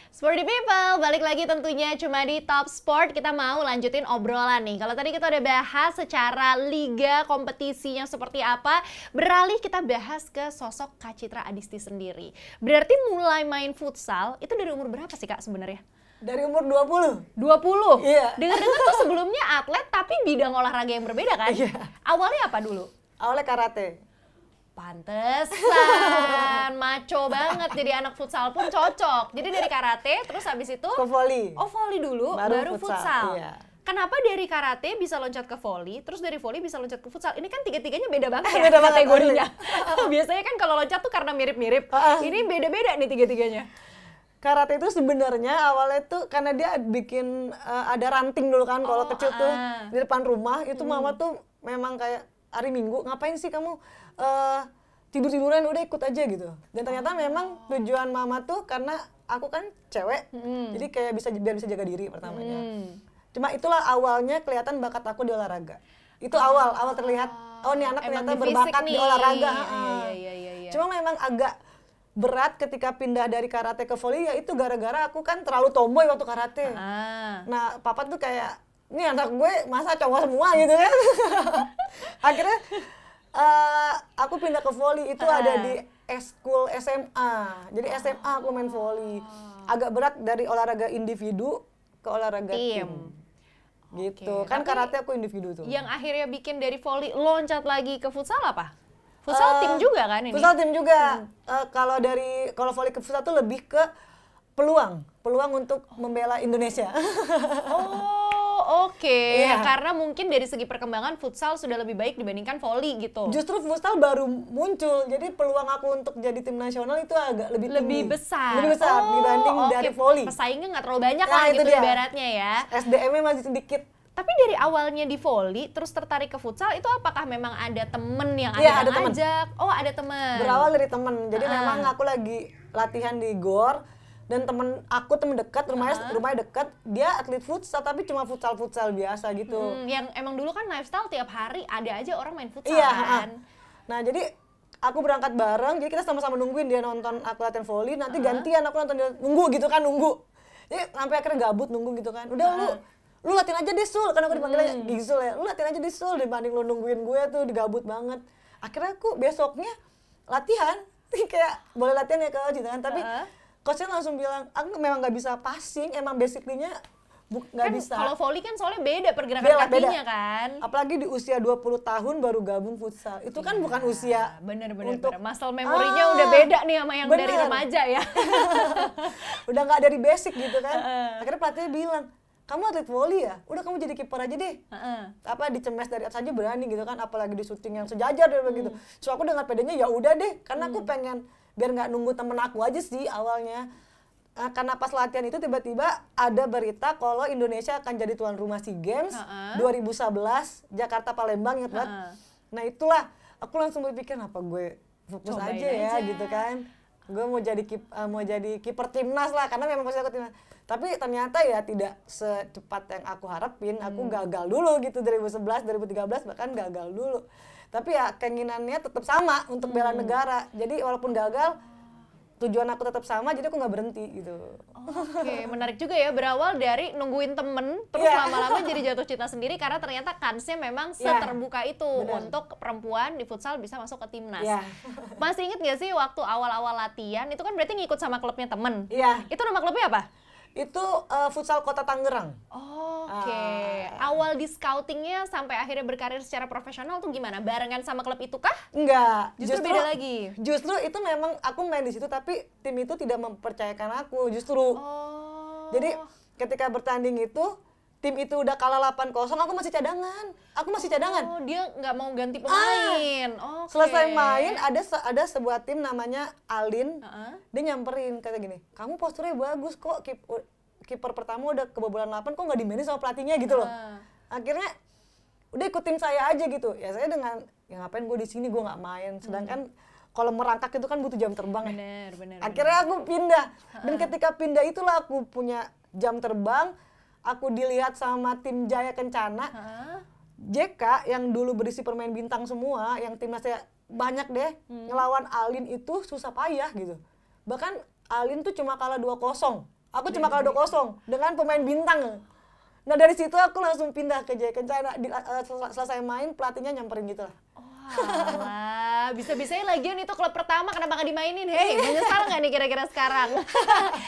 Sporty people, balik lagi tentunya cuma di Top Sport. Kita mau lanjutin obrolan nih. Kalau tadi kita udah bahas secara liga, kompetisinya seperti apa, beralih kita bahas ke sosok Kak Citra Adisti sendiri. Berarti mulai main futsal itu dari umur berapa sih Kak sebenarnya? Dari umur 20. 20? Iya. Dengar-dengar tuh sebelumnya atlet tapi bidang olahraga yang berbeda kan? Iya. Awalnya apa dulu? Awalnya karate. Pantesan, maco banget jadi anak futsal pun cocok. Jadi dari karate, terus habis itu Ke volley. Oh volley dulu, baru futsal. Iya. Kenapa dari karate bisa loncat ke volley, terus dari volley bisa loncat ke futsal? Ini kan tiga-tiganya beda banget ya Beda banget, kategorinya. Biasanya kan kalau loncat tuh karena mirip-mirip. Ini beda-beda nih tiga-tiganya. Karate itu sebenarnya awalnya tuh karena dia bikin ada ranting dulu kan kalau kecil tuh di depan rumah itu mama tuh memang kayak hari Minggu ngapain sih kamu tidur-tiduran udah ikut aja gitu. Dan ternyata memang tujuan mama tuh karena aku kan cewek jadi kayak biar bisa jaga diri pertamanya. Cuma itulah awalnya kelihatan bakat aku di olahraga. Itu awal terlihat oh nih anak ternyata berbakat di olahraga. Iya. Cuma memang agak berat ketika pindah dari karate ke volley ya itu gara-gara aku kan terlalu tomboy waktu karate. Nah, papa tuh kayak ini anak gue masa cowok semua gitu kan. Akhirnya aku pindah ke volley itu ada di eskul SMA. Jadi SMA aku main volley. Agak berat dari olahraga individu ke olahraga tim. Gitu. Kan karate aku individu tuh. Yang akhirnya bikin dari volley loncat lagi ke futsal apa? Futsal tim juga kan ini? Futsal tim juga. Kalau volley ke futsal tuh lebih ke peluang untuk membela Indonesia. Oke. Karena mungkin dari segi perkembangan futsal sudah lebih baik dibandingkan volley gitu. Justru futsal baru muncul, jadi peluang aku untuk jadi tim nasional itu agak lebih besar. Lebih besar dibanding dari volley. Pesaingnya nggak terlalu banyak lah gitu ibaratnya ya. SDM-nya masih sedikit. Tapi dari awalnya di volley, terus tertarik ke futsal, itu apakah memang ada temen yang ada ngajak? Oh, ada temen. Berawal dari temen. Jadi memang aku lagi latihan di GOR, dan temen dekat, rumahnya dekat, dia atlet futsal, tapi cuma futsal biasa gitu. Yang emang dulu kan lifestyle tiap hari ada aja orang main futsal kan? Nah, jadi aku berangkat bareng, jadi kita sama-sama nungguin dia nonton aku latihan volley, nanti gantian aku nonton dia nunggu. Jadi sampai akhirnya gabut nunggu gitu kan. Udah lu latihan aja deh Sul, kan aku dipanggilnya Gisul ya, lu latihan aja deh Sul dibanding lu nungguin gue tuh digabut banget. Akhirnya aku besoknya latihan, kayak boleh latihan ya coach gitu kan, tapi coachnya langsung bilang, aku memang gak bisa passing, emang basically-nya gak bisa. Kalau volley kan soalnya beda pergerakan kakinya kan. Apalagi di usia 20 tahun baru gabung futsal, itu kan bukan usia bener. Muscle memory-nya udah beda nih sama yang dari remaja ya. Udah gak dari basic gitu kan. Akhirnya pelatihnya bilang, kamu atlet volley ya? Udah kamu jadi kiper aja deh. Dicemes dari atas aja berani gitu kan, apalagi di syuting yang sejajar dan begitu. So aku dengan pedenya ya udah deh, karena aku pengen biar nggak nunggu temen aku aja sih awalnya. Karena pas latihan itu tiba-tiba ada berita kalau Indonesia akan jadi tuan rumah SEA Games 2011 Jakarta Palembang ya banget. Nah itulah aku langsung berpikir apa gue fokus aja gitu kan. Gue mau jadi kiper timnas lah karena memang posisi aku timnas. Tapi ternyata ya tidak secepat yang aku harapin. Aku gagal dulu gitu 2011, 2013 bahkan gagal dulu. Tapi ya keinginannya tetap sama untuk bela negara. Jadi walaupun gagal tujuan aku tetap sama, jadi aku nggak berhenti gitu. Oke, menarik juga ya, berawal dari nungguin temen, terus lama-lama jadi jatuh cinta sendiri karena ternyata kansnya memang seterbuka itu untuk perempuan di futsal bisa masuk ke timnas. Masih inget gak sih waktu awal-awal latihan, itu kan berarti ngikut sama klubnya temen? Itu nama klubnya apa? Itu Futsal Kota Tangerang. Oke. Awal di scoutingnya sampai akhirnya berkarir secara profesional tuh gimana? Barengan sama klub itu kah? Enggak. Justru beda lagi? Justru itu memang aku main di situ tapi tim itu tidak mempercayakan aku justru. Jadi ketika bertanding itu, tim itu udah kalah 8-0, aku masih cadangan. Oh, dia nggak mau ganti pemain. Selesai main, ada sebuah tim namanya Alin. Dia nyamperin, kata gini, kamu posturnya bagus kok, kiper pertama udah kebobolan 8, kok nggak dimainin sama pelatihnya gitu loh. Akhirnya, udah ikut tim saya aja gitu. Ya saya dengan, ya ngapain gue di sini, gue nggak main. Sedangkan kalau merangkak itu kan butuh jam terbang. Bener. Akhirnya aku pindah. Dan ketika pindah itulah aku punya jam terbang. Aku dilihat sama tim Jaya Kencana, JK yang dulu berisi pemain bintang semua, yang timnasnya banyak deh, ngelawan Alin itu susah payah gitu. Bahkan Alin tuh cuma kalah 2-0. Aku cuma kalah 2-0 dengan pemain bintang. Nah dari situ aku langsung pindah ke JK Kencana. Selesai main pelatihnya nyamperin gitu lah. Walah, bisa-bisanya lagian itu klub pertama kenapa nggak dimainin? Hei, menyesal nggak nih kira-kira sekarang?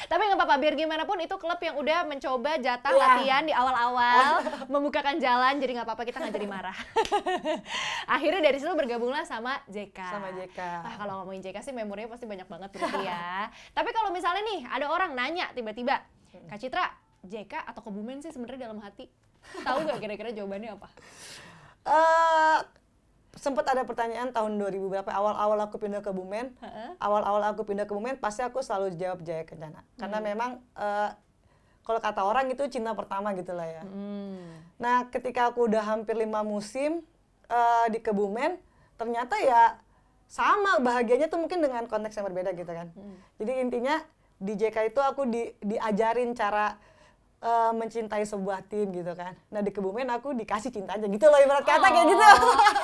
Tapi nggak apa-apa, biar gimana pun itu klub yang udah mencoba jatah latihan di awal-awal, membukakan jalan, jadi nggak apa-apa, kita nggak jadi marah. Akhirnya dari situ bergabunglah sama JK. Sama JK. Kalau ngomongin JK sih memorinya pasti banyak banget berarti ya. Tapi kalau misalnya nih ada orang nanya tiba-tiba, Kak Citra, JK atau Kebumen sih sebenarnya dalam hati? Tahu nggak kira-kira jawabannya apa? Sempat ada pertanyaan tahun 2000 berapa awal-awal aku pindah ke Bumen. Awal-awal aku pindah ke Bumen pasti aku selalu jawab JK Kencana. Karena memang kalau kata orang itu cinta pertama gitu lah ya. Nah, ketika aku udah hampir 5 musim di Kebumen, ternyata ya sama bahagianya tuh mungkin dengan konteks yang berbeda gitu kan. Jadi intinya di JK itu aku diajarin cara mencintai sebuah tim gitu kan. Nah di Kebumen aku dikasih cinta aja gitu loh ibarat kata kayak gitu.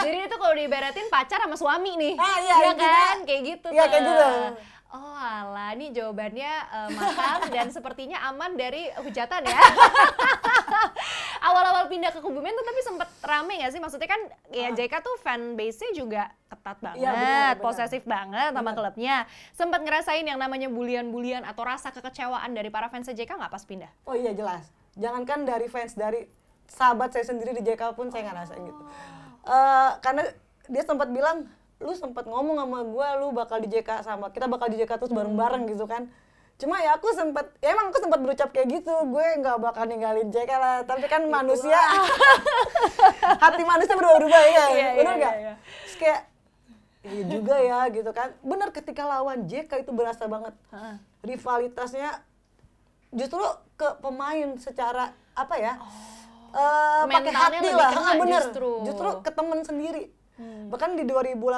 Jadi itu kalau diibaratin pacar sama suami nih. Iya kan? Kayak gitu Iya kayak gitu. Oh alah, ini jawabannya matang dan sepertinya aman dari hujatan ya. Awal-awal pindah ke Kebumen tuh tapi sempet rame gak sih? Maksudnya kan ya JK tuh fan base-nya juga ketat banget, ya, benar. posesif banget sama klubnya. Sempet ngerasain yang namanya bulian-bulian atau rasa kekecewaan dari para fans JK nggak pas pindah? Oh iya jelas. Jangankan dari fans, dari sahabat saya sendiri di JK pun saya nggak rasain gitu. Karena dia sempat bilang, lu sempat ngomong sama gue, lu bakal di JK sama kita bakal di JK terus bareng-bareng gitu kan. Cuma ya aku sempat, ya emang aku sempat berucap kayak gitu, gue nggak bakal ninggalin JK lah. Tapi kan manusia, hati manusia berubah-ubah ya, bener nggak? Terus kayak, iya juga ya gitu kan. Bener ketika lawan JK itu berasa banget rivalitasnya justru ke pemain secara apa ya? Pakai hati lah, bener. Justru ke temen sendiri. Bahkan di 2018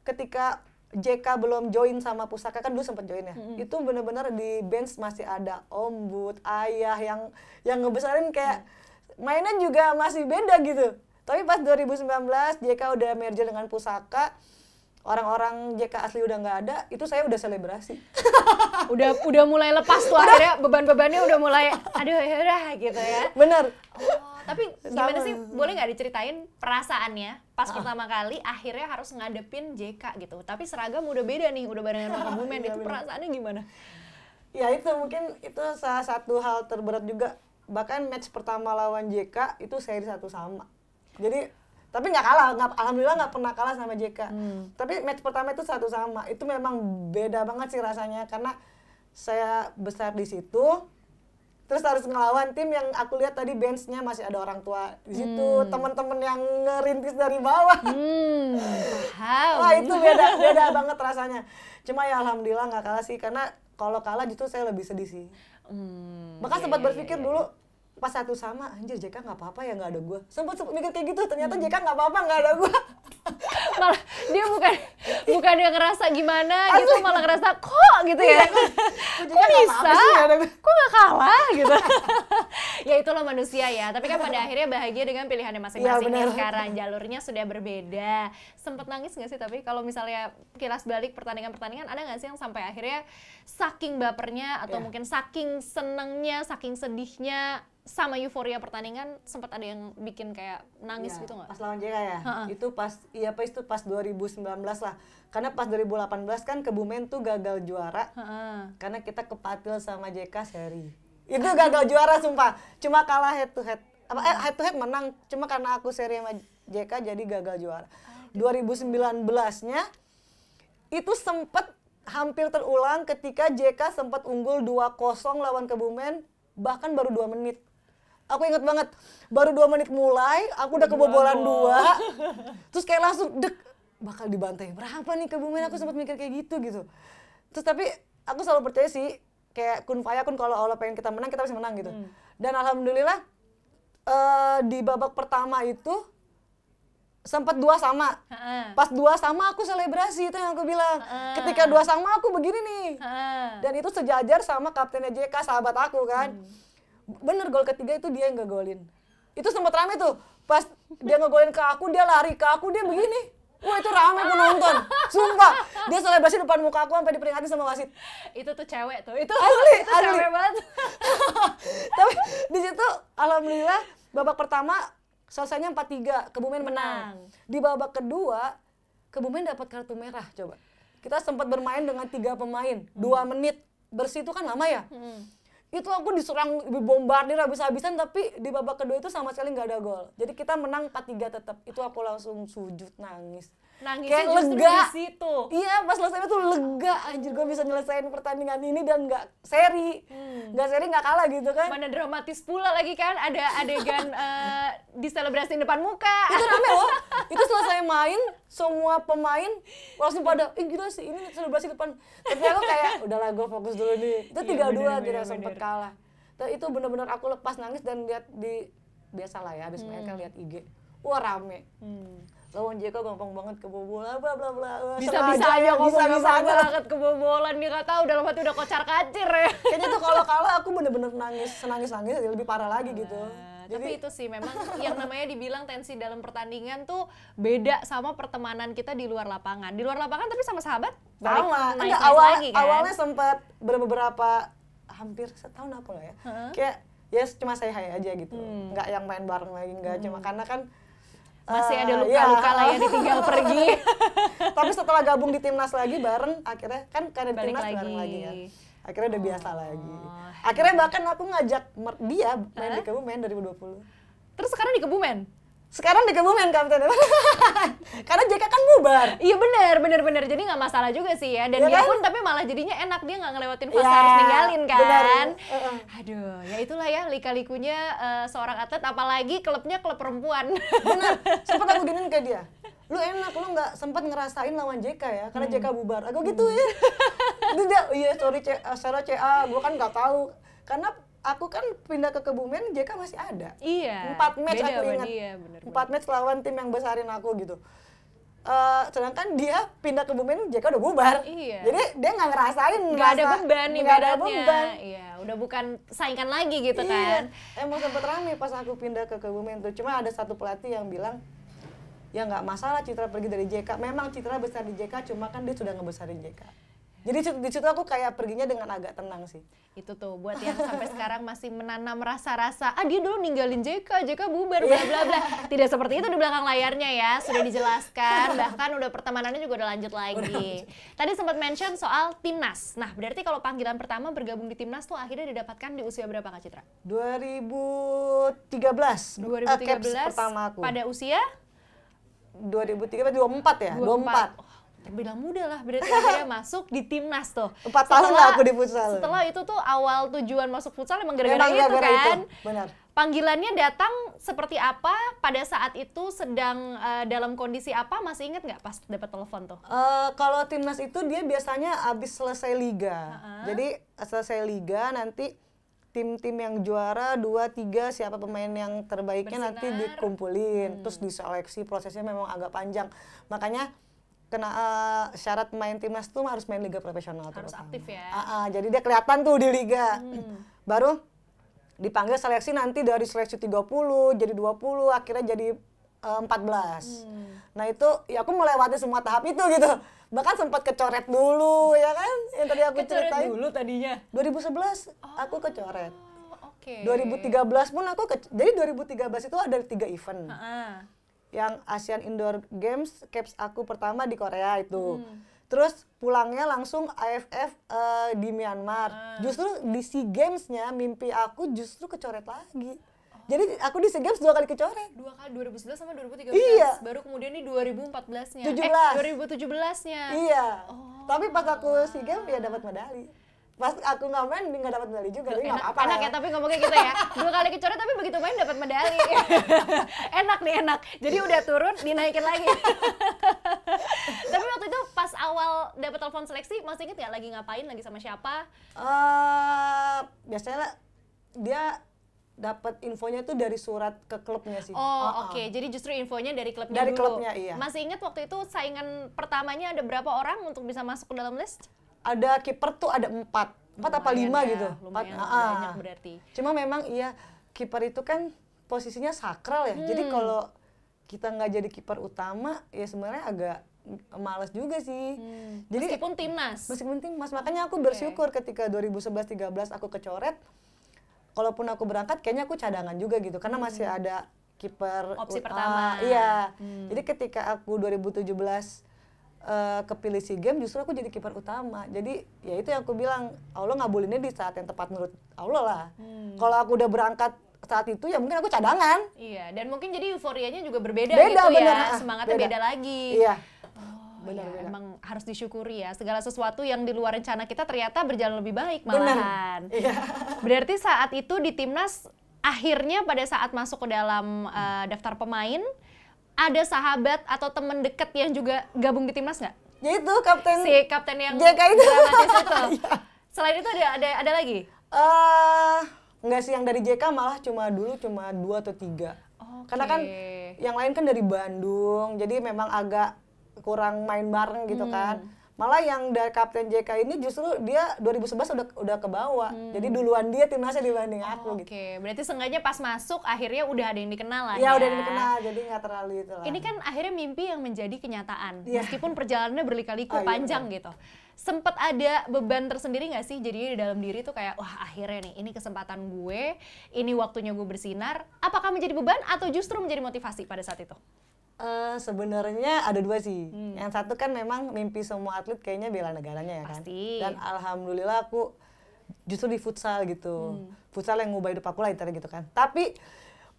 ketika JK belum join sama Pusaka, kan dulu sempat join ya. Itu bener-bener di bench masih ada Om Bud, Ayah yang ngebesarin kayak mainan juga masih beda gitu. Tapi pas 2019 JK udah merger dengan Pusaka, orang-orang JK asli udah nggak ada, itu saya udah selebrasi. udah mulai lepas tuh akhirnya beban-bebannya udah mulai aduh yaudah gitu ya. Bener. Tapi gimana sih, boleh nggak diceritain perasaannya pas pertama kali akhirnya harus ngadepin JK gitu. Tapi seragam udah beda nih, udah barengan sama Kebumen, itu perasaannya gimana? Ya itu mungkin itu salah satu hal terberat juga. Bahkan match pertama lawan JK itu seri 1 sama. Jadi, tapi nggak kalah, alhamdulillah nggak pernah kalah sama JK. Tapi match pertama itu 1 sama, itu memang beda banget sih rasanya. Karena saya besar di situ, terus harus ngelawan tim yang aku lihat tadi benchnya masih ada orang tua di situ, teman-teman yang ngerintis dari bawah. Wah itu beda banget rasanya. Cuma ya alhamdulillah nggak kalah sih, karena kalau kalah justru saya lebih sedih sih. Bahkan sempat berpikir dulu pas 1 sama, anjir JK nggak apa-apa ya nggak ada gue. Sempat mikir kayak gitu, ternyata JK nggak apa-apa nggak ada gue. Malah dia bukan dia ngerasa gimana gitu, malah ngerasa kok gitu ya. Kok bisa? Kok nggak kalah gitu. Ya itulah manusia ya. Tapi kan pada akhirnya bahagia dengan pilihannya masing-masing. Ya, sekarang jalurnya sudah berbeda. Sempet nangis nggak sih tapi kalau misalnya kilas balik pertandingan-pertandingan, ada nggak sih yang sampai akhirnya saking bapernya atau mungkin saking senengnya, saking sedihnya sama euforia pertandingan sempat ada yang bikin kayak nangis gitu nggak? Pas lawan JK ya? Itu pas 2019 lah. Karena pas 2018 kan Kebumen tuh gagal juara. Karena kita kepatil sama JK seri. Itu gagal juara sumpah. Cuma kalah head to head. Head to head menang. Cuma karena aku seri sama JK jadi gagal juara. 2019-nya itu sempat hampir terulang ketika JK sempat unggul 2-0 lawan Kebumen. Bahkan baru 2 menit. Aku inget banget, baru 2 menit mulai, aku udah kebobolan 2. Terus kayak langsung, bakal dibantai. Berapa nih Kebumen? Aku sempat mikir kayak gitu. Terus tapi aku selalu percaya sih, kayak kun fayakun, kalau Allah pengen kita menang, kita bisa menang gitu. Dan alhamdulillah, di babak pertama itu, sempat 2 sama. Pas 2 sama aku selebrasi, itu yang aku bilang. Ketika 2 sama aku begini nih. Dan itu sejajar sama kaptennya JK, sahabat aku kan. Bener, gol ketiga itu dia yang ngegolin. Itu sempat rame tuh. Pas dia ngegolin ke aku, dia lari ke aku, dia begini. Wah itu rame penonton. Sumpah. Dia selebrasi depan muka aku sampai diperingati sama wasit. Itu tuh cewek tuh. Asli. Cewek banget. alhamdulillah babak pertama selesainya 4-3, Kebumen menang. Di babak kedua, Kebumen dapat kartu merah coba. Kita sempat bermain dengan 3 pemain, 2 menit. Bersih itu kan lama ya? Itu aku diserang, dibombardir habis-habisan, tapi di babak kedua itu sama sekali nggak ada gol. Jadi kita menang 4-3 tetap. Itu aku langsung sujud nangis. Nangisnya kayak justru lega. di situ. Iya, pas selesai itu lega. Anjir, gue bisa nyelesain pertandingan ini dan nggak seri. Nggak seri, nggak kalah gitu kan. Mana dramatis pula lagi kan, ada adegan diselebrasi depan muka. Itu rame loh. Itu selesai main, semua pemain langsung pada, gila sih ini selebrasi depan. Tapi aku kayak, udahlah gue fokus dulu nih. Itu 3-2 kita sempet kalah. Dan itu benar-benar aku lepas nangis dan lihat di, biasalah ya, habis main kan lihat IG. Wah rame. Lawan JK gampang banget kebobolan, bla bla bla. Bisa-bisanya bisa banget kebobolan, dia nggak tahu dalam hati udah kocar-kacir ya. Kayaknya tuh kalau kalah aku bener-bener nangis, senangis-nangis lebih parah lagi gitu. Tapi itu sih memang yang namanya dibilang tensi dalam pertandingan tuh beda sama pertemanan kita di luar lapangan. Di luar lapangan tapi sama sahabat sama. Enggak, lagi, kan? Awalnya sempat beberapa hampir setahun apa lah ya. Kayak ya cuma saya hai aja gitu. Nggak yang main bareng lagi, nggak cuma karena kan masih ada luka-luka lah ya ditinggal pergi. Tapi setelah gabung di timnas lagi bareng, akhirnya kan karena di timnas bareng lagi ya. Akhirnya udah biasa lagi. Akhirnya bahkan aku ngajak dia main di Kebumen 2020. Terus sekarang di Kebumen? Sekarang di Kebumen kapten. Karena JK kan bubar. Iya benar. Jadi nggak masalah juga sih ya. Dan ya dia kan? pun tapi malah jadinya enak, dia nggak ngelewatin fase harus ninggalin kan. Benar. Aduh, ya itulah ya lika-likunya seorang atlet, apalagi klubnya klub perempuan. Benar. Sempet aku giniin ke dia. Lu enak, lu nggak sempat ngerasain lawan JK ya, karena JK bubar. Aku gitu ya. Dia, iya sorry secara CA, gua kan nggak tahu. Karena aku kan pindah ke Kebumen, JK masih ada. Iya. 4 match beda aku ingat. Dia, 4 match lawan tim yang besarin aku gitu. Sedangkan dia pindah ke Kebumen, JK udah bubar. Iya. Jadi dia nggak ngerasain. Nggak ada beban nih nggak ada bebannya. beban. Iya, udah bukan saingan lagi gitu Iya. kan. Emang sempet rame pas aku pindah ke Kebumen tuh. Cuma ada satu pelatih yang bilang, ya nggak masalah Citra pergi dari JK. Memang Citra besar di JK, cuma kan dia sudah ngebesarin JK. Jadi di situ aku kayak perginya dengan agak tenang sih. Itu tuh buat yang sampai sekarang masih menanam rasa-rasa, dia dulu ninggalin JK bubar bla bla bla. Tidak seperti itu di belakang layarnya ya, sudah dijelaskan, bahkan udah pertemanannya juga udah lanjut lagi. Tadi sempat mention soal timnas. Nah, berarti kalau panggilan pertama bergabung di timnas tuh akhirnya didapatkan di usia berapa Kak Citra? 2013. 2013 pertama aku. Pada usia 2013 24 ya? 24. Terbilang muda lah, berarti akhirnya masuk di timnas tuh. 4 tahun lah aku di futsal. Setelah itu tuh awal tujuan masuk futsal emang gara-gara itu kan. Benar. Panggilannya datang seperti apa, pada saat itu sedang dalam kondisi apa, masih inget nggak pas dapat telepon tuh? Kalau timnas itu dia biasanya abis selesai liga. Jadi selesai liga nanti tim-tim yang juara 2-3 siapa pemain yang terbaiknya nanti dikumpulin. Terus diseleksi, prosesnya memang agak panjang. Makanya kena syarat main timnas tuh harus main liga profesional. Harus aktif ya. Jadi dia kelihatan tuh di liga. Baru dipanggil seleksi nanti dari seleksi 30 jadi 20 akhirnya jadi 14. Nah itu ya aku melewati semua tahap itu gitu. Bahkan sempat kecoret dulu ya kan yang tadi aku ceritain. Kecoret dulu tadinya. 2011 aku kecoret. Oke. 2013 pun aku jadi 2013 itu ada 3 event. Yang Asian Indoor Games, caps aku pertama di Korea itu. Terus pulangnya langsung AFF di Myanmar. Justru di SEA Games-nya mimpi aku justru kecoret lagi. Jadi aku di SEA Games 2 kali kecoret. 2 kali, 2011 sama 2013. Iya. Baru kemudian nih 2014-nya. 2017-nya. Iya. Tapi pas aku SEA Games ya dapat medali. Pas aku nggak main nggak dapat medali juga, jadi nggak apa-apa. Enak ya, tapi ngomongnya gitu ya. 2 kali kecoret tapi begitu main dapat medali. Enak nih, enak. Jadi udah turun dinaikin lagi. Tapi waktu itu pas awal dapat telepon seleksi, masih inget nggak lagi ngapain, lagi sama siapa? Biasanya dia dapat infonya tuh dari surat ke klubnya sih. Oke. Jadi justru infonya dari klubnya dari dulu. Klubnya, iya. Masih inget waktu itu saingan pertamanya ada berapa orang untuk bisa masuk ke dalam list? Ada kiper tuh ada 4 apa 5 gitu. Lumayan banyak berarti. Cuma memang iya kiper itu kan posisinya sakral ya. Jadi kalau kita nggak jadi kiper utama ya sebenarnya agak males juga sih. Jadi meskipun timnas. Makanya aku bersyukur ketika 2011-13 aku kecoret. kalaupun aku berangkat kayaknya aku cadangan juga gitu karena masih ada kiper opsi pertama. Iya. Jadi ketika aku 2017 kepilih SEA Games justru aku jadi kiper utama. Jadi ya itu yang aku bilang, Allah ngabulinnya di saat yang tepat menurut Allah lah. Kalau aku udah berangkat saat itu ya mungkin aku cadangan. Iya, dan mungkin jadi euforianya juga berbeda beda, gitu bener, ya. Semangatnya beda lagi. Iya. Benar, ya, emang harus disyukuri ya segala sesuatu yang di luar rencana kita ternyata berjalan lebih baik malahan. Iya. Berarti saat itu di timnas akhirnya pada saat masuk ke dalam daftar pemain ada sahabat atau teman dekat yang juga gabung di timnas nggak? Ya itu kapten. Si kapten yang JK itu. dramatis itu. Iya. Selain itu ada lagi? Enggak sih, yang dari JK malah dulu cuma 2 atau 3. Okay. Karena kan yang lain kan dari Bandung, jadi memang agak kurang main bareng gitu kan. Malah yang dari Kapten JK ini justru dia 2011 udah ke bawah. Jadi duluan dia timnasnya dibanding aku gitu. Oke, berarti seenggaknya pas masuk akhirnya udah ada yang dikenal lah ya. Ya, Udah yang dikenal, jadi nggak terlalu itu lah. Ini kan akhirnya mimpi yang menjadi kenyataan. Meskipun perjalanannya berliku-liku panjang gitu. Sempet ada beban tersendiri nggak sih jadinya di dalam diri tuh kayak wah akhirnya nih ini kesempatan gue, ini waktunya gue bersinar. Apakah menjadi beban atau justru menjadi motivasi pada saat itu? Sebenarnya ada 2 sih. Yang satu kan memang mimpi semua atlet kayaknya bela negaranya ya kan. Pasti. Dan alhamdulillah aku justru di futsal gitu. Futsal yang ngubah hidup aku lah gitu kan. Tapi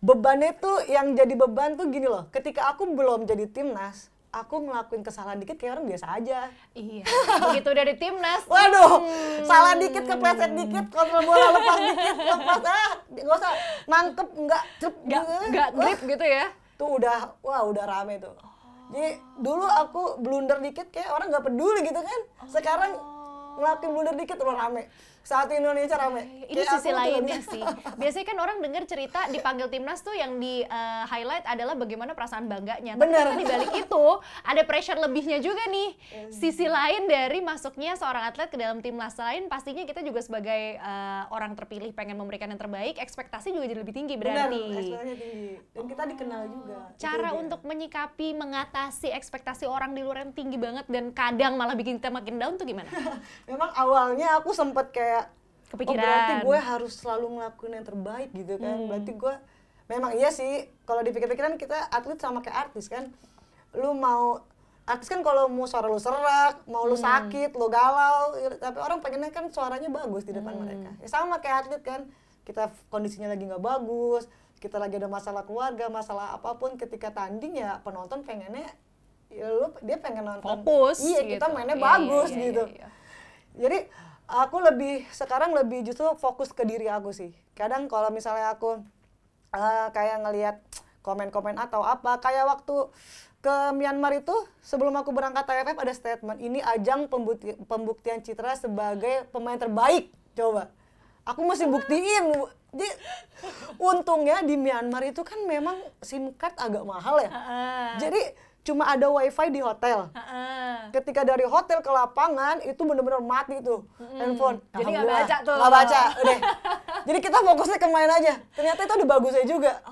bebannya tuh yang jadi beban tuh gini loh. Ketika aku belum jadi timnas, aku ngelakuin kesalahan dikit kayak orang biasa aja. Iya. Begitu dari timnas. Waduh, salah dikit, kepleset dikit, kontrol bola lepas dikit, nggak usah nangkep, nggak grip gitu ya. Tuh udah rame tuh. Jadi dulu aku blunder dikit kayak orang nggak peduli gitu kan. Sekarang ngelakuin blunder dikit udah rame. Saat Indonesia rame. Ini sisi lainnya sih. Biasanya kan orang dengar cerita dipanggil timnas tuh yang di highlight adalah bagaimana perasaan bangganya. Bener. Tapi di balik itu ada pressure lebihnya juga nih. Sisi lain dari masuknya seorang atlet ke dalam timnas lain, pastinya kita juga sebagai orang terpilih pengen memberikan yang terbaik, ekspektasi juga jadi lebih tinggi berarti. Bener, ekspektasinya tinggi. Dan kita dikenal juga. Cara untuk menyikapi, mengatasi ekspektasi orang di luar yang tinggi banget dan kadang malah bikin kita makin down tuh gimana? Memang awalnya aku sempet kayak kepikiran. Berarti gue harus selalu ngelakuin yang terbaik gitu kan. Berarti gue memang iya sih kalau dipikir-pikiran kita atlet sama kayak artis kan. Lu mau artis kan kalau mau suara lu serak, mau lu sakit, lu galau, tapi orang pengennya kan suaranya bagus di depan mereka. Ya sama kayak atlet kan. Kita kondisinya lagi nggak bagus, kita lagi ada masalah keluarga, masalah apapun, ketika tanding ya penonton pengennya ya dia pengen nonton fokus. Iya, gitu. kita mainnya bagus gitu. Jadi aku sekarang lebih justru fokus ke diri aku sih. Kadang kalau misalnya aku kayak ngelihat komen-komen atau apa, kayak waktu ke Myanmar itu sebelum aku berangkat TFF ada statement, ini ajang pembuktian citra sebagai pemain terbaik. Coba, aku mesti buktiin. Jadi untungnya di Myanmar itu kan memang SIM card agak mahal ya. Jadi cuma ada wifi di hotel. Ketika dari hotel ke lapangan itu benar-benar mati tuh handphone. Jadi nggak baca tuh. Nggak baca, udah. Jadi kita fokusnya ke main aja. Ternyata itu ada bagusnya juga.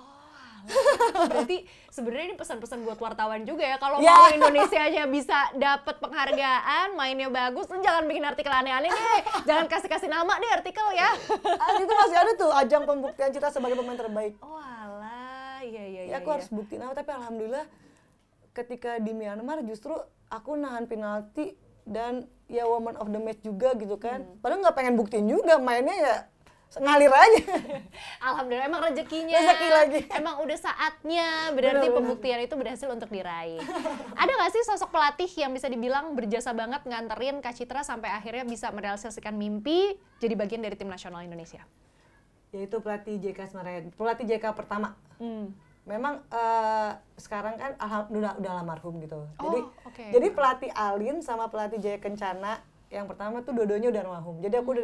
Berarti sebenarnya ini pesan-pesan buat wartawan juga ya. Kalau mau Indonesianya bisa dapat penghargaan, mainnya bagus, lu jangan bikin artikel aneh-aneh deh. Jangan kasih-kasih nama deh artikel ya. Itu masih ada tuh ajang pembuktian citra sebagai pemain terbaik. Oh alah, iya. Ya aku harus buktiin apa, tapi alhamdulillah ketika di Myanmar justru aku nahan penalti dan ya woman of the match juga gitu kan. Padahal nggak pengen buktiin juga, mainnya ya ngalir aja. Alhamdulillah emang rezekinya. Rezeki lagi. Emang udah saatnya berarti bener. Pembuktian itu berhasil untuk diraih. Ada nggak sih sosok pelatih yang bisa dibilang berjasa banget nganterin Kak Citra sampai akhirnya bisa merealisasikan mimpi jadi bagian dari tim nasional Indonesia? Yaitu pelatih JK sebenarnya, pelatih JK pertama. Memang sekarang kan alhamdulillah udah almarhum gitu. Jadi pelatih Alin sama pelatih Jaya Kencana yang pertama tuh dua-duanya udah almarhum. Jadi aku udah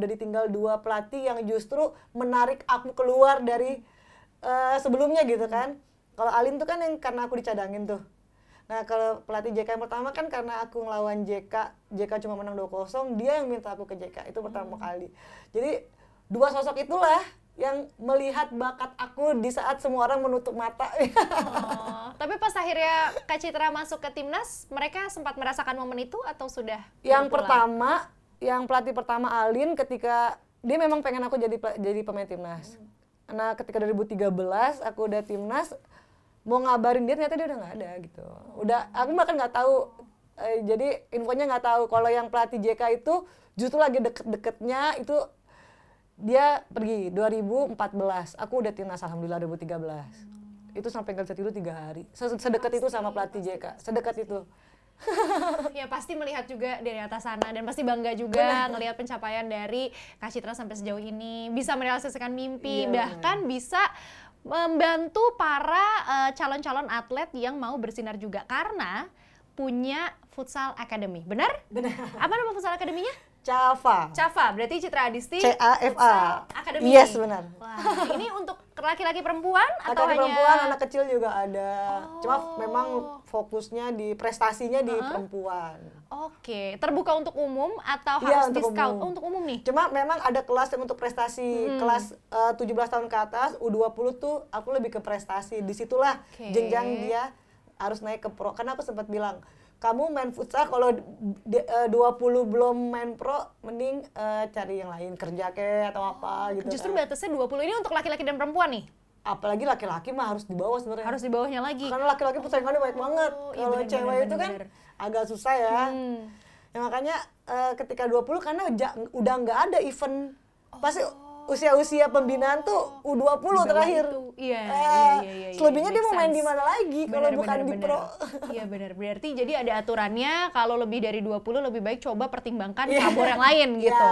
ditinggal 2 pelatih yang justru menarik aku keluar dari sebelumnya gitu kan. Kalau Alin tuh kan yang karena aku dicadangin tuh. Nah, kalau pelatih JK yang pertama kan karena aku ngelawan JK cuma menang 2-0, dia yang minta aku ke JK. Itu pertama kali. Jadi 2 sosok itulah yang melihat bakat aku di saat semua orang menutup mata. Tapi pas akhirnya Kak Citra masuk ke timnas, mereka sempat merasakan momen itu atau sudah? Yang pertama, yang pelatih pertama Alin ketika dia memang pengen aku jadi pemain timnas. Nah ketika 2013 aku udah timnas, mau ngabarin dia ternyata dia udah nggak ada gitu. Udah, aku bahkan nggak tahu. Jadi infonya nggak tahu kalau yang pelatih JK itu justru lagi deket-deketnya itu dia pergi 2014. Aku udah timnas alhamdulillah 2013. Itu sampai nggak bisa tidur 3 hari. Sedekat itu sama pelatih JK, sedekat itu. Ya pasti melihat juga dari atas sana dan pasti bangga juga ngelihat pencapaian dari Kak Citra sampai sejauh ini, bisa merealisasikan mimpi, bahkan bisa membantu para calon-calon atlet yang mau bersinar juga karena punya Futsal Academy. Benar? Benar. Apa nama Futsal Academy-nya? Cafa. Cafa, berarti Citra Adisti CAFA. Academy. Yes, benar. Wah, ini untuk laki-laki perempuan atau hanya perempuan, anak kecil juga ada. Cuma memang fokusnya di prestasinya di perempuan. Oke, terbuka untuk umum atau Iya, harus untuk discount? umum. Oh, untuk umum nih. Cuma memang ada kelas yang untuk prestasi, kelas 17 tahun ke atas, U20 tuh aku lebih ke prestasi. Disitulah jenjang dia harus naik ke pro. Karena aku sempat bilang, kamu main futsal kalau 20 belum main pro, mending cari yang lain, kerja kek atau apa gitu. Justru kan. batasnya 20 ini untuk laki-laki dan perempuan nih? Apalagi laki-laki mah harus di bawah sebenarnya. Harus di bawahnya lagi? Karena laki-laki persaingannya banyak banget. Iya, Kalau cewek itu kan agak susah ya. Ya makanya ketika 20 karena udah nggak ada event. Pasti usia-usia pembinaan tuh U20 terakhir. Iya. Selebihnya dia mau main di mana lagi kalau bukan di pro. Iya benar. Berarti jadi ada aturannya kalau lebih dari 20 lebih baik coba pertimbangkan cabur yang lain gitu.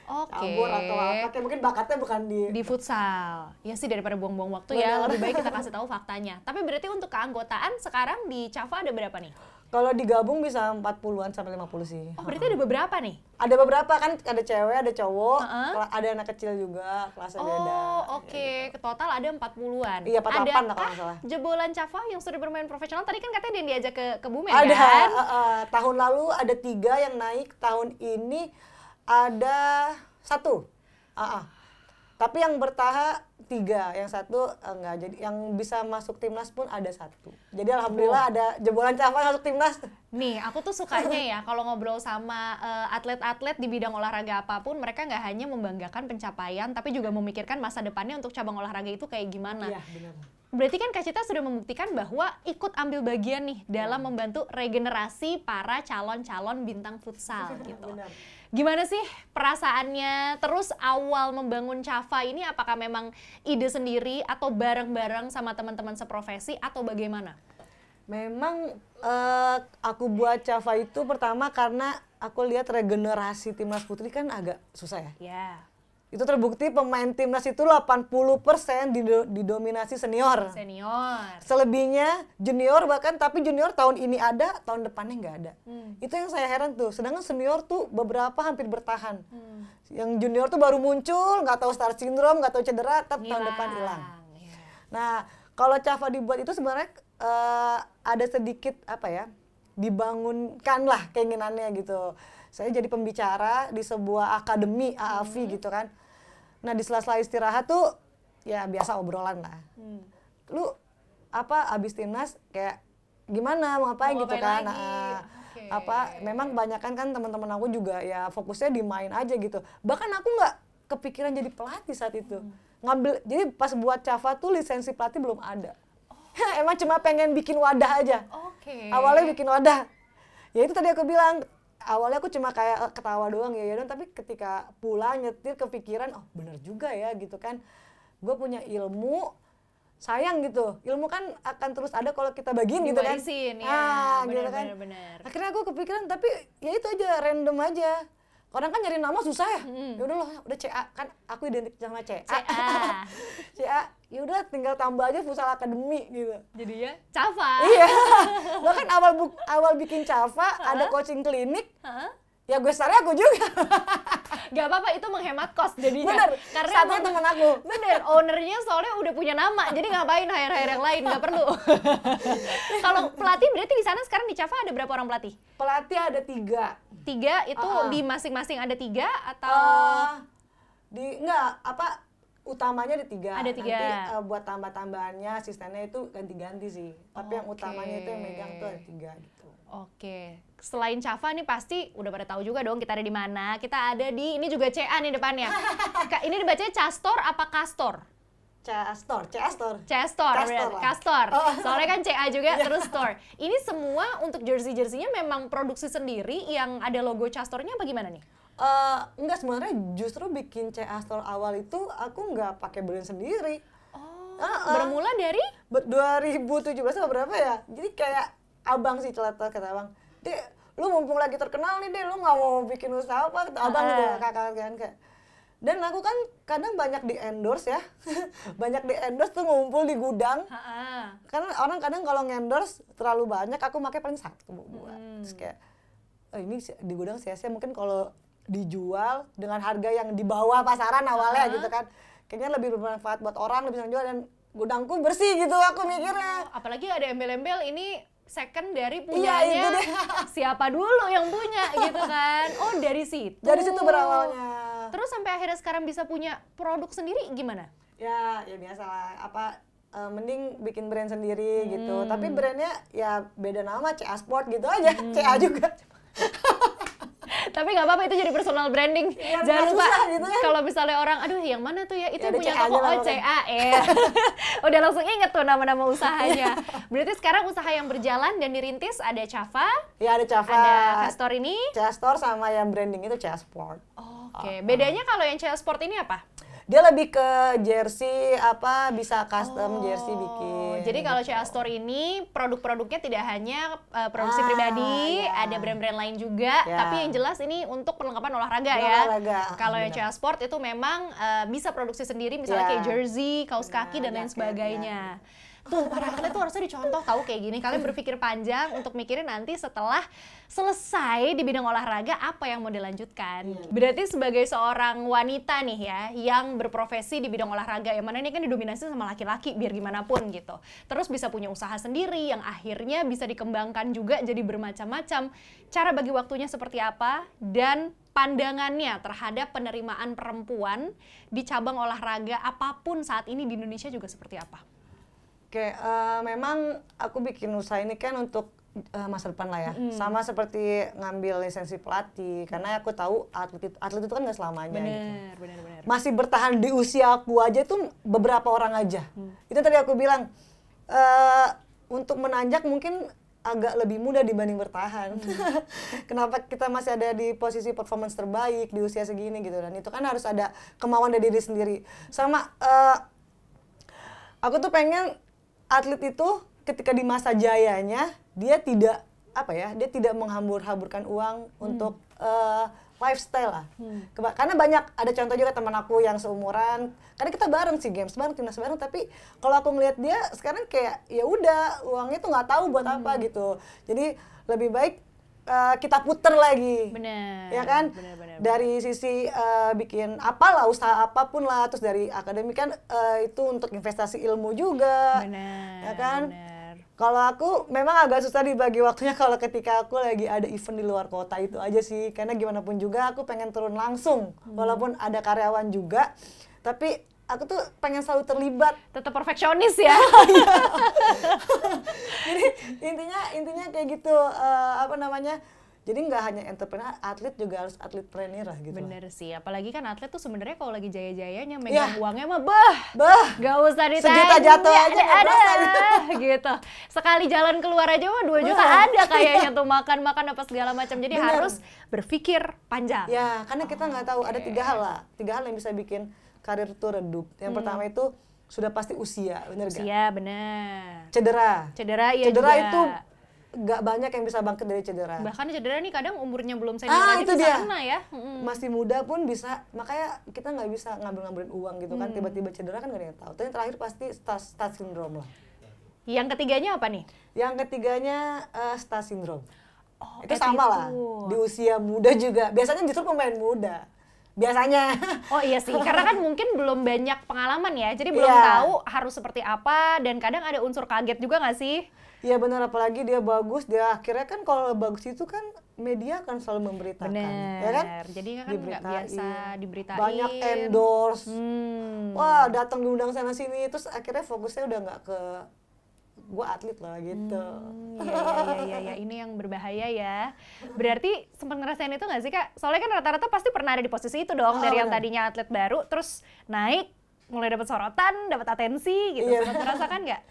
Oke. Cabur atau apa, kayak mungkin bakatnya bukan di futsal. Ya sih daripada buang-buang waktu ya, lebih baik kita kasih tahu faktanya. Tapi berarti untuk keanggotaan sekarang di Cafa ada berapa nih? Kalau digabung bisa 40-an sampai 50 sih. Oh, berarti ada beberapa nih? Ada beberapa kan, ada cewek, ada cowok, ada anak kecil juga, kelasnya beda. Oh, oke. Total ada 40-an. Iya, 48 lah kalau nggak salah. Jebolan Cafa yang sudah bermain profesional tadi kan katanya dia diajak ke Kebumen ada, kan? Tahun lalu ada 3 yang naik, tahun ini ada 1. Tapi yang bertahap 3, yang 1 enggak. Jadi yang bisa masuk timnas pun ada 1. Jadi alhamdulillah ada jebolan Cafa masuk timnas. Nih, aku tuh sukanya ya kalau ngobrol sama atlet-atlet di bidang olahraga apapun, mereka nggak hanya membanggakan pencapaian, tapi juga memikirkan masa depannya untuk cabang olahraga itu kayak gimana. Iya, benar. Berarti kan Kak Citra sudah membuktikan bahwa ikut ambil bagian nih dalam membantu regenerasi para calon-calon bintang futsal gitu. Benar. Gimana sih perasaannya? Terus awal membangun Cafa ini apakah memang ide sendiri atau bareng-bareng sama teman-teman seprofesi atau bagaimana? Memang aku buat Cafa itu pertama karena aku lihat regenerasi timnas putri kan agak susah ya. Ya. Itu terbukti pemain timnas itu 80% didominasi senior. Selebihnya junior bahkan, tapi junior tahun ini ada, tahun depannya nggak ada. Itu yang saya heran tuh. Sedangkan senior tuh beberapa hampir bertahan. Yang junior tuh baru muncul, nggak tahu star syndrome, nggak tahu cedera, tapi tahun depan hilang. Nah, kalau Cafa dibuat itu sebenarnya ada sedikit apa ya, dibangunkan lah keinginannya gitu. Saya jadi pembicara di sebuah akademi AAV gitu kan. Nah di sela-sela istirahat tuh ya biasa obrolan lah. Lu apa abis timnas kayak gimana mau ngapain gitu kan? Memang kebanyakan kan teman-teman aku juga ya fokusnya di main aja gitu. Bahkan aku nggak kepikiran jadi pelatih saat itu. Jadi pas buat Cafa tuh lisensi pelatih belum ada. Emang cuma pengen bikin wadah aja. Awalnya bikin wadah. Ya itu tadi aku bilang. Awalnya aku cuma kayak ketawa doang ya dong, tapi ketika pulang nyetir kepikiran, oh bener juga ya gitu kan. Gue punya ilmu, sayang gitu. Ilmu kan akan terus ada kalau kita bagiin gitu kan. Gitu kan. Akhirnya aku kepikiran, tapi ya itu aja, random aja. Orang kan nyari nama susah ya. Ya udah CA, kan aku identik sama CA. CA, ya udah tinggal tambah aja Futsal Academy gitu. Jadi ya Cafa. Iya. Bahkan awal bikin Cafa ada coaching klinik. Ya gue start aku juga. Gak apa-apa, itu menghemat kos jadinya. Bener, karena satunya temen aku. Bener, ownernya soalnya udah punya nama, jadi ngapain hire-hire yang lain, gak perlu. Kalau pelatih berarti di sana sekarang di Cafa ada berapa orang pelatih? Pelatih ada 3. 3 itu di masing-masing ada 3 atau? utamanya ada 3. Ada 3. Nanti buat tambah-tambahannya asistennya itu ganti-ganti sih. Tapi yang utamanya itu yang megang tuh ada 3 gitu. Oke. Selain Cava nih pasti udah pada tahu juga dong kita ada di mana. Kita ada di, ini juga CA nih depannya. Ini dibacanya Castor apa Castor? Castor. Castor. Soalnya kan CA juga terus store. Ini semua untuk jersey-jerseynya memang produksi sendiri yang ada logo Castornya apa gimana nih? Enggak, sebenarnya justru bikin CA Store awal itu aku nggak pakai brand sendiri. Bermula dari? 2017 atau berapa ya? Jadi kayak abang sih celata kata abang. Dek, lu mumpung lagi terkenal nih deh, lu nggak mau bikin usaha apa? Kata abang udah kakak kan kayak. Dan aku kan kadang banyak di endorse ya, banyak di endorse tuh ngumpul di gudang. Karena orang kadang kalau ngendorse terlalu banyak, aku pakai paling 1 buat. Terus kayak, ini di gudang sia-sia mungkin kalau dijual dengan harga yang di bawah pasaran awalnya gitu kan, kayaknya lebih bermanfaat buat orang, lebih senang jual dan gudangku bersih gitu aku mikirnya. Apalagi ada embel-embel ini second dari punyanya siapa dulu yang punya gitu kan. Oh dari situ. Dari situ berawalnya. Terus sampai akhirnya sekarang bisa punya produk sendiri gimana? Ya biasa lah. Mending bikin brand sendiri gitu. Tapi brandnya ya beda nama, CA Sport gitu aja. CA juga. Tapi nggak apa-apa, itu jadi personal branding. Ya, jangan lupa gitu kan? kalau misalnya orang, aduh yang mana tuh ya, itu ya, punya toko CA ya. Udah langsung inget tuh nama-nama usahanya. Berarti sekarang usaha yang berjalan dan dirintis ada Cava. Ya ada Cava. Ada Castor ini. CA Store sama yang branding itu CA Sport. Oke. Bedanya kalau yang CA Sport ini apa? Dia lebih ke jersey, bisa custom jersey bikin. Jadi kalau CA Store ini produk-produknya tidak hanya produksi pribadi, ada brand-brand lain juga, tapi yang jelas ini untuk perlengkapan olahraga ya. Kalau yang CA Sport itu memang bisa produksi sendiri, misalnya kayak jersey, kaos kaki dan lain sebagainya. Tuh, para atlet tuh harusnya dicontoh tahu kayak gini. Kalian berpikir panjang untuk mikirin nanti setelah selesai di bidang olahraga apa yang mau dilanjutkan. Berarti sebagai seorang wanita nih ya yang berprofesi di bidang olahraga, yang mana ini kan didominasi sama laki-laki biar gimana pun gitu. Terus bisa punya usaha sendiri yang akhirnya bisa dikembangkan juga jadi bermacam-macam. Cara bagi waktunya seperti apa dan pandangannya terhadap penerimaan perempuan di cabang olahraga apapun saat ini di Indonesia juga seperti apa? Oke, memang aku bikin usaha ini kan untuk masa depan lah ya. Sama seperti ngambil lisensi pelatih, karena aku tahu atlet itu kan nggak selamanya. Benar. Masih bertahan di usia aku aja tuh beberapa orang aja. Itu tadi aku bilang, untuk menanjak mungkin agak lebih mudah dibanding bertahan. Kenapa kita masih ada di posisi performance terbaik di usia segini gitu, dan itu kan harus ada kemauan dari diri sendiri. Sama aku tuh pengen atlet itu ketika di masa jayanya dia tidak dia tidak menghambur-hamburkan uang untuk lifestyle lah. Karena banyak ada contoh juga teman aku yang seumuran, karena kita bareng SEA Games bareng, timnas bareng, tapi kalau aku ngelihat dia sekarang kayak ya udah uangnya tuh nggak tahu buat apa gitu. Jadi lebih baik kita puter lagi. Benar. Ya kan? Benar. Dari sisi bikin apalah, usaha apapun lah, terus dari akademi kan itu untuk investasi ilmu juga. Benar. Ya kan? Benar. Kalau aku memang agak susah dibagi waktunya kalau ketika aku lagi ada event di luar kota itu aja sih. Karena gimana pun juga aku pengen turun langsung. Walaupun ada karyawan juga, tapi aku tuh pengen selalu terlibat. Tetap perfeksionis ya. Jadi intinya kayak gitu, jadi nggak hanya entrepreneur, atlet juga harus atletpreneur lah gitu. Bener sih, apalagi kan atlet tuh sebenarnya kalau lagi jaya-jayanya megang uangnya mah gak usah ditanya. Sejuta jatuh aja ada gitu. Sekali jalan keluar aja mah 2 juta ada kayaknya tuh, makan apa segala macam. Jadi harus berpikir panjang. Ya, karena kita nggak tahu, ada 3 hal yang bisa bikin karir tuh redup. Yang pertama itu sudah pasti usia, bener gak? Usia, bener. Cedera Iya cedera juga. itu gak banyak yang bisa bangkit dari cedera. Bahkan cedera nih kadang umurnya belum senior aja itu bisa dia. kena ya. Masih muda pun bisa, makanya kita nggak bisa ngambil-ngambilin uang gitu kan, tiba-tiba cedera kan gak ada yang tahu. Tapi yang terakhir pasti Stars syndrome lah. Yang ketiganya apa nih? Yang ketiganya Stars syndrome. Itu attitude. sama lah, di usia muda juga. Biasanya justru pemain muda. Biasanya. Oh iya sih, karena kan mungkin belum banyak pengalaman ya, jadi belum tahu harus seperti apa, dan kadang ada unsur kaget juga nggak sih? Iya benar, apalagi dia bagus, dia akhirnya kan kalau bagus itu kan media akan selalu memberitakan. Bener, ya kan? jadi kan nggak biasa diberitain. Banyak endorse. wah datang diundang sana sini, terus akhirnya fokusnya udah nggak ke gue atlet lah gitu. Iya, ini yang berbahaya ya. Berarti sempat ngerasain itu nggak sih Kak? Soalnya kan rata-rata pasti pernah ada di posisi itu dong, dari yang tadinya atlet baru terus naik, mulai dapat sorotan, dapat atensi gitu. Sempat merasakan nggak?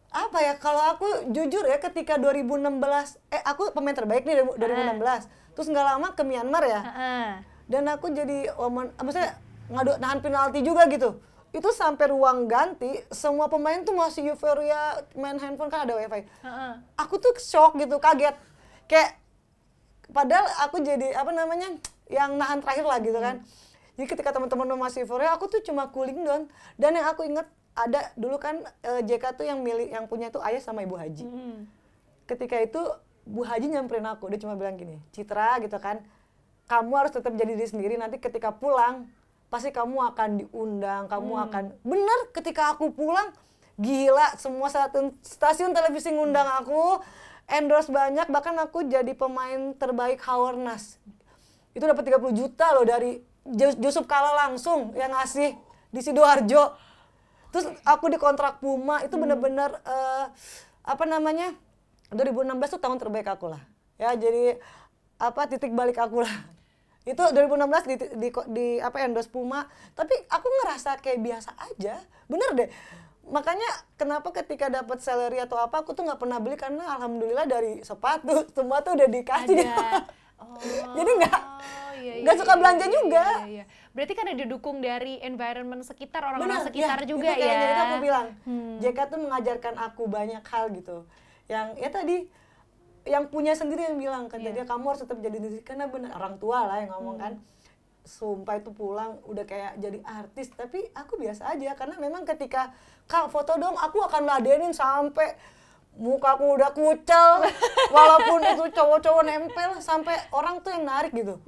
Apa ya, kalau aku jujur ya, ketika 2016, aku pemain terbaik nih 2016, terus nggak lama ke Myanmar ya, dan aku jadi maksudnya nahan penalti juga gitu. Itu sampai ruang ganti, semua pemain tuh masih euforia, main handphone kan ada wifi. Aku tuh shock gitu, kaget. Kayak, padahal aku jadi, yang nahan terakhir lah gitu kan. Jadi ketika teman-teman masih euforia, aku tuh cuma cooling down. Dan yang aku inget, ada dulu kan JK tuh yang punya tuh ayah sama Ibu Haji. Ketika itu, Bu Haji nyamperin aku, dia cuma bilang gini, Citra gitu kan, kamu harus tetap jadi diri sendiri, nanti ketika pulang, pasti kamu akan diundang, kamu akan... Bener, ketika aku pulang, gila, semua stasiun televisi ngundang aku, endorse banyak, bahkan aku jadi pemain terbaik Haornas. Itu dapat 30 juta loh dari Yusuf Kala langsung yang ngasih di Sidoarjo. Terus aku dikontrak Puma, itu bener-bener 2016 tuh tahun terbaik aku lah. Ya, jadi titik balik aku lah. Itu 2016 di endorse Puma, tapi aku ngerasa kayak biasa aja. Bener deh. Makanya kenapa ketika dapat salary atau apa, aku tuh nggak pernah beli, karena alhamdulillah dari sepatu semua tuh udah dikasih. Jadi nggak suka belanja juga. Iya. Berarti kan ada didukung dari environment sekitar, orang-orang sekitar juga itu ya. Itu aku bilang, JK tuh mengajarkan aku banyak hal gitu. Yang ya tadi, yang punya sendiri yang bilang, kata dia kamu harus tetap jadi diri, karena benar orang tua lah yang ngomong kan. Sumpah itu pulang udah kayak jadi artis, tapi aku biasa aja, karena memang ketika Kak foto dong, aku akan ladenin sampai mukaku udah kucel, walaupun itu cowok-cowok nempel, sampai orang tuh yang narik gitu.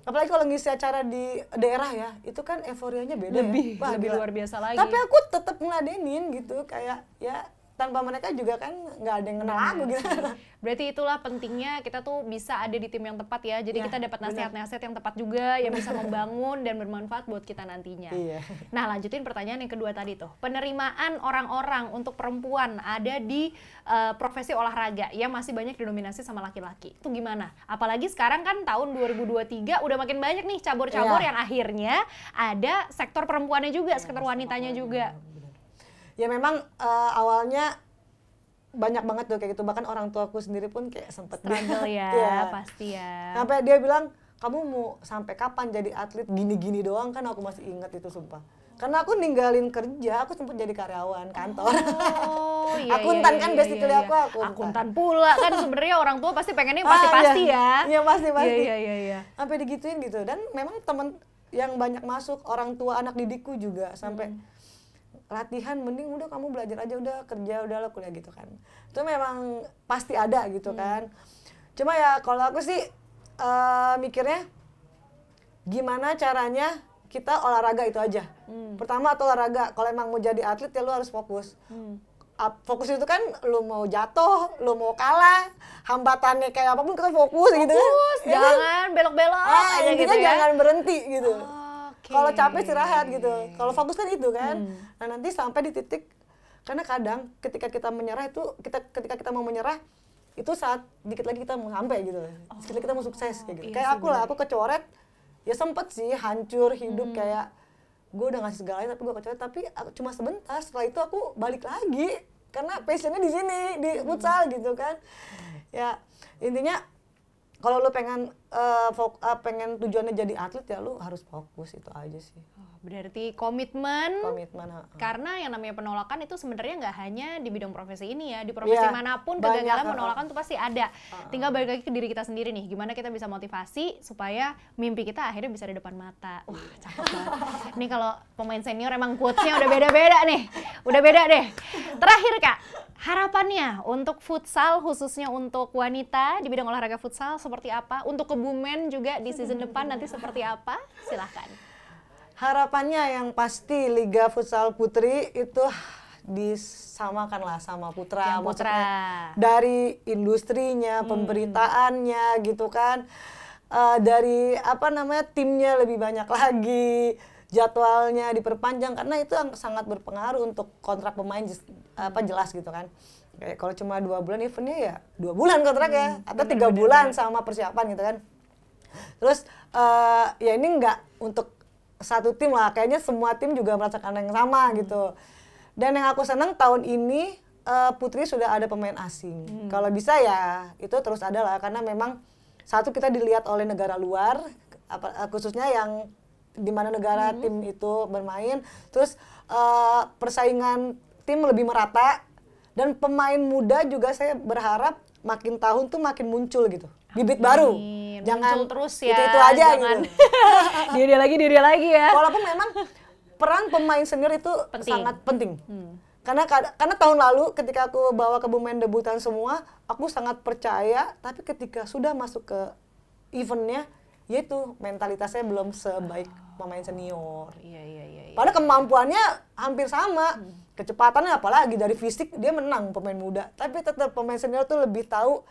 Apalagi kalau ngisi acara di daerah ya, itu kan euforianya beda lebih ya. Luar biasa lagi. Tapi aku tetap ngeladenin gitu, kayak ya tanpa mereka juga kan nggak ada yang kenal aku gitu. Berarti itulah pentingnya kita tuh bisa ada di tim yang tepat ya. Jadi kita dapat nasihat-nasihat yang tepat juga, yang bisa membangun dan bermanfaat buat kita nantinya. Nah, lanjutin pertanyaan yang kedua tadi tuh. Penerimaan orang-orang untuk perempuan ada di profesi olahraga yang masih banyak didominasi sama laki-laki. Itu gimana? Apalagi sekarang kan tahun 2023 udah makin banyak nih cabur-cabur yang akhirnya ada sektor perempuannya juga, sektor wanitanya juga. Ya memang awalnya banyak banget tuh kayak gitu, bahkan orang tuaku sendiri pun kayak sempet struggle ya, pasti ya. Sampai dia bilang, kamu mau sampai kapan jadi atlet gini-gini doang, kan aku masih inget itu sumpah. Karena aku ninggalin kerja, aku sempet jadi karyawan kantor. Akuntan kan basically aku akuntan. Akuntan pula kan sebenarnya orang tua pasti pengennya pasti ya. Iya pasti. Iya. Sampai digituin gitu, dan memang temen yang banyak masuk, orang tua anak didikku juga sampai latihan, mending udah kamu belajar aja, udah kerja, udah lah kuliah gitu kan. Itu memang pasti ada gitu kan. Cuma ya kalau aku sih mikirnya gimana caranya kita olahraga itu aja. Pertama atau olahraga, kalau emang mau jadi atlet ya lu harus fokus. Fokus itu kan lu mau jatuh, lu mau kalah, hambatannya kayak apapun kita fokus gitu kan. Jangan belok-belok aja gitu ya. Jangan berhenti gitu. Kalau capek istirahat gitu. Kalau fokus kan itu kan. Nah nanti sampai di titik, karena kadang ketika kita menyerah itu, ketika kita mau menyerah, itu saat dikit lagi kita mau sampai gitu. Dikit lagi kita mau sukses kayak gitu. Kayak aku lah, aku kecoret, ya sempet sih hancur hidup kayak gue udah ngasih segalanya tapi gue kecoret, tapi cuma sebentar. Setelah itu aku balik lagi karena passionnya di sini, di futsal gitu kan. Ya intinya kalau lu pengen tujuannya jadi atlet ya lu harus fokus, itu aja sih. Berarti komitmen. Karena yang namanya penolakan itu sebenarnya nggak hanya di bidang profesi ini ya, di profesi manapun kegagalan penolakan itu pasti ada. Tinggal balik lagi ke diri kita sendiri nih, gimana kita bisa motivasi supaya mimpi kita akhirnya bisa di depan mata. Wah, cakep banget. Ini kalau pemain senior emang quotes-nya udah beda-beda nih. Udah beda deh. Terakhir Kak, harapannya untuk futsal, khususnya untuk wanita di bidang olahraga futsal seperti apa? Untuk Kebumen juga di season depan nanti seperti apa? Silahkan. Harapannya yang pasti Liga Futsal Putri itu disamakan lah sama putra. Dari industrinya, pemberitaannya gitu kan. Dari timnya lebih banyak lagi. jadwalnya diperpanjang, karena itu yang sangat berpengaruh untuk kontrak pemain jelas gitu kan. Kayak kalau cuma 2 bulan eventnya ya 2 bulan kontraknya, atau 3 bulan sama persiapan gitu kan. Terus ya ini nggak untuk satu tim lah, kayaknya semua tim juga merasakan yang sama gitu. Dan yang aku senang tahun ini Putri sudah ada pemain asing. Kalau bisa ya itu terus ada lah, karena memang satu kita dilihat oleh negara luar, khususnya yang di mana negara tim itu bermain. Terus persaingan tim lebih merata, dan pemain muda juga saya berharap makin tahun tuh makin muncul gitu. Bibit baru. Jangan muncul terus ya. Itu aja jangan gitu. diri lagi ya. Walaupun memang peran pemain senior itu sangat penting. Karena tahun lalu ketika aku bawa ke pemain debutan semua, aku sangat percaya, tapi ketika sudah masuk ke eventnya, yaitu mentalitasnya belum sebaik pemain senior. Iya. Padahal kemampuannya hampir sama, kecepatannya apalagi dari fisik dia menang pemain muda, tapi tetap pemain senior tuh lebih tahu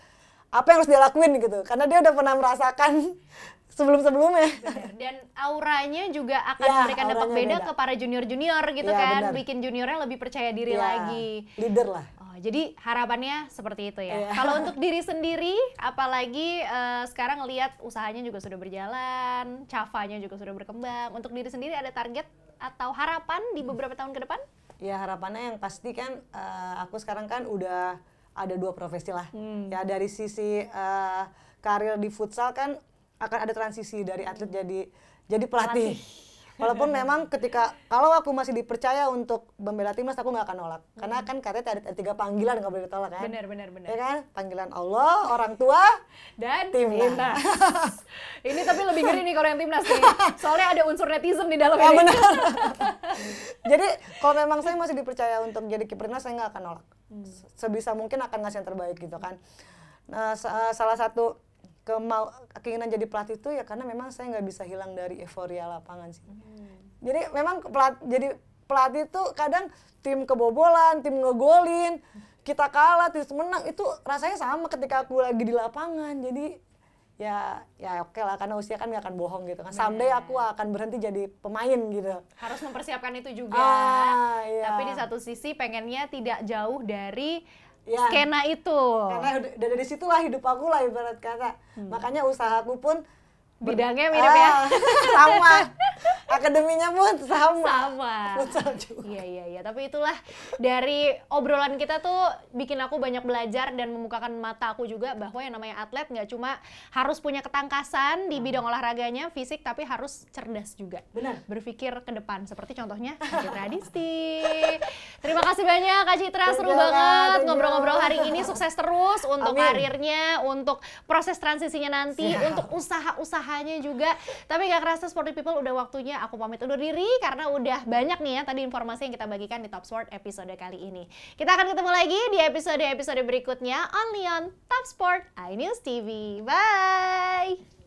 apa yang harus dia lakuin gitu, karena dia udah pernah merasakan sebelum-sebelumnya. Dan auranya juga akan memberikan dampak beda ke para junior-junior gitu kan, bikin juniornya lebih percaya diri lagi. Leader lah. Jadi harapannya seperti itu ya. Kalau untuk diri sendiri, apalagi sekarang ngelihat usahanya juga sudah berjalan, Chavanya juga sudah berkembang. Untuk diri sendiri ada target atau harapan di beberapa tahun ke depan? Ya harapannya yang pasti kan aku sekarang kan udah ada 2 profesi lah. Ya dari sisi karir di futsal kan akan ada transisi dari atlet jadi pelatih. Walaupun memang kalau aku masih dipercaya untuk membela timnas, aku nggak akan nolak. Karena kan katanya ada 3 panggilan nggak boleh ditolak kan. Benar. Ya kan? Panggilan Allah, orang tua, dan timnas. Ini tapi lebih ngeri nih kalau yang timnas nih. Soalnya ada unsur netizen di dalam ini. Benar. Jadi kalau memang saya masih dipercaya untuk jadi kiper timnas, saya nggak akan nolak. Sebisa mungkin akan ngasih yang terbaik gitu kan. Nah, salah satu keinginan jadi pelatih itu ya karena memang saya nggak bisa hilang dari euforia lapangan sih. Jadi memang jadi pelatih itu kadang tim kebobolan, tim ngegolin, kita kalah, terus menang, itu rasanya sama ketika aku lagi di lapangan. Jadi ya oke lah, karena usia kan nggak akan bohong gitu kan. Someday aku akan berhenti jadi pemain gitu. Harus mempersiapkan itu juga. Tapi di satu sisi pengennya tidak jauh dari skena itu. Karena dari situlah hidup aku lah ibarat kata. Makanya usahaku pun bidangnya mirip ya. Sama. Akademinya pun sama. Futsal juga. Iya. Tapi itulah dari obrolan kita tuh bikin aku banyak belajar dan membukakan mata aku juga bahwa yang namanya atlet nggak cuma harus punya ketangkasan di bidang olahraganya, fisik, tapi harus cerdas juga. Benar. Berpikir ke depan. Seperti contohnya Kak Citra Adisti. Terima kasih banyak Kak Citra, seru banget ngobrol-ngobrol hari ini. Sukses terus untuk karirnya, untuk proses transisinya nanti, untuk usaha-usahanya juga. Tapi gak kerasa Sporty People udah waktunya aku pamit undur diri karena udah banyak nih ya tadi informasi yang kita bagikan di Top Sport episode kali ini. Kita akan ketemu lagi di episode berikutnya only on Top Sport iNews TV. Bye!